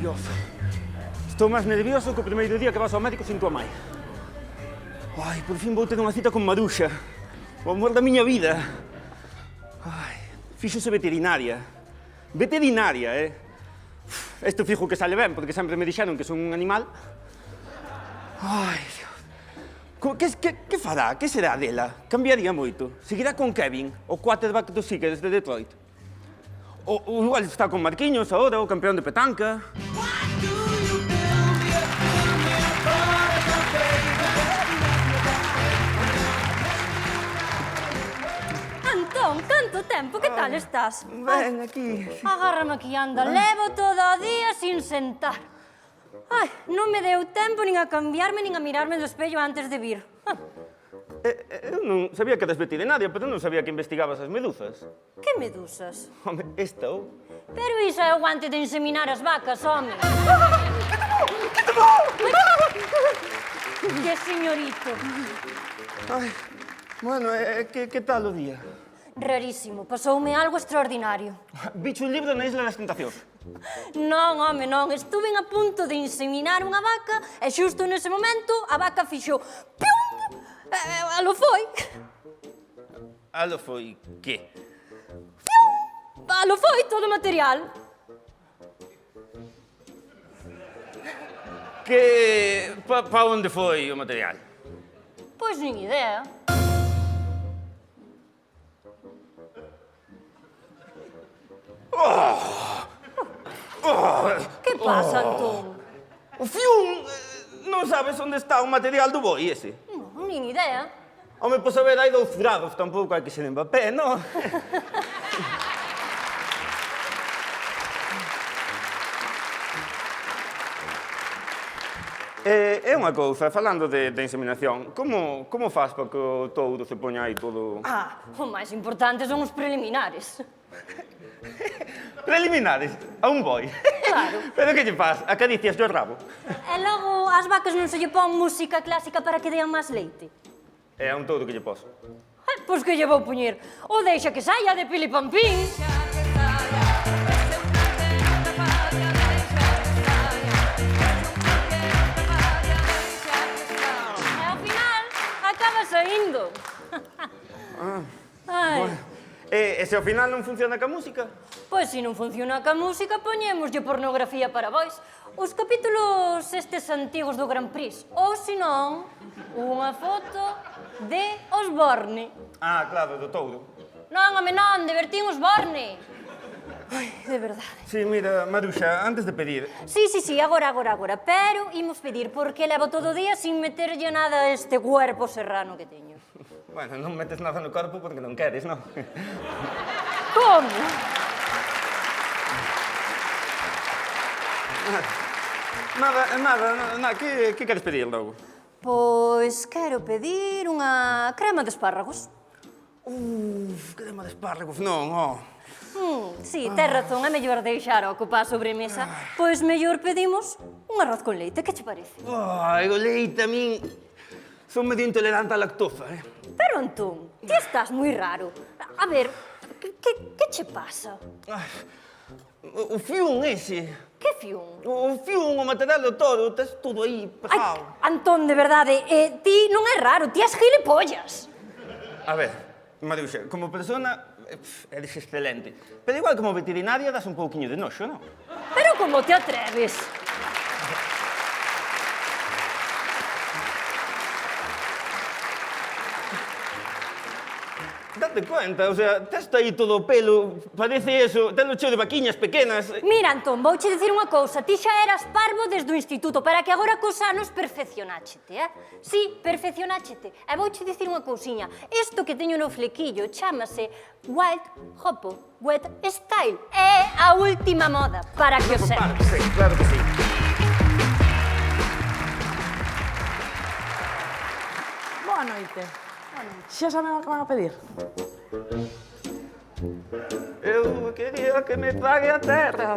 Dios. Estou máis nervioso que o primeiro día que vas ao médico sin tua mãe. Ai, por fin vou ter unha cita con Maruxa. O amor da miña vida. Ai, fíxose veterinaria. Veterinaria, Isto fijo que sale ben, porque sempre me dixeron que son un animal. Ai, Dios. Que fará? Que será dela? Cambiaría moito. Seguirá con Kevin, o quarterback dos Eagles de Detroit. O igual está con Marquinhos ahora, o campeón de petanca. Antón, tanto tempo, que tal estás? Ben, aquí. Agárrame aquí, anda. Levo todo o día sin sentar. Ai, non me deu tempo nin a cambiarme nin a mirarme no espello antes de vir. Eu non sabía que eras veterinaria, pero non sabía que investigabas as meduzas. Que medusas? Home, estou. Pero iso é o guante de inseminar as vacas, home. Que señorito. Ai, bueno, que tal o día? Rarísimo, pasoume algo extraordinario. Bicho un libro na Isla das Tentacións. Non, home, non. Estuve a punto de inseminar unha vaca e xusto nese momento a vaca fixo pium! Alo foi. Alo foi que? Alo foi todo o material. Que... Pa onde foi o material? Pois nin idea. Que pasa, Antón? O fiún! Non sabes onde está o material do boi ese? Non, nin idea. Home, pois a ver, hai 2 furados, tampouco hai que ser Mbappé, non? É unha cousa, falando de inseminación, como faz para que o touro se poña aí todo... O máis importante son os preliminares. Preliminares, a un boi. Claro. Pero que lle faz? Acaricias o rabo? E logo as vacas non se lle pon música clásica para que dean máis leite. É a un touro que lle pos. Pois que lle vou poñer? O deixa que saia de Pilipampín. E ao final acaba saindo. Ai. E se ao final non funciona ca música? Pois se non funciona ca música, poñémoslle pornografía para vós. Os capítulos estes antigos do Gran Prix. Ou, se non, unha foto de Osborne. Ah, claro, do touro. Non, home, non, de Bertín Osborne. Ai, de verdade. Sí, mira, Maruxa, antes de pedir... Sí, agora. Pero imos pedir, porque levo todo o día sin meterlle nada a este cuerpo serrano que teño. Bueno, non metes nada no corpo porque non queres, non? Como? Nada, que queres pedir logo? Pois quero pedir unha crema de espárragos. Crema de espárragos, non, Sí, tes razón, é mellor deixar a ocupar a sobremesa. Pois mellor pedimos un arroz con leite, que che parece? Ai, o leite a min... Son medio intolerante á lactosa, Pero, Antón, ti estás moi raro. A ver, que che pasa? O fiún ese... Que fiún? O fiún, o material do toro, tes todo aí Ai, pegado. Antón, de verdade, ti non é raro, ti és gilipollas. A ver, Maruxa, como persona, eres excelente. Pero igual como veterinaria das un pouquiño de noxo, non? Pero como te atreves? Date cuenta, o sea, tes aí todo o pelo, parece eso, telo cheo de vaquiñas pequenas. Mira, Antón, vouche dicir unha cousa. Ti xa eras parvo desde o instituto, para que agora cos anos perfeccionáchete, Sí, perfeccionáchete. E vouche dicir unha cousiña. Isto que teño no flequillo chámase Wild Hopo Wet Style. É a última moda, para que o sepas. Claro que sí. Boa noite. Xa saben o que van a pedir? Eu quería que me trague a terra.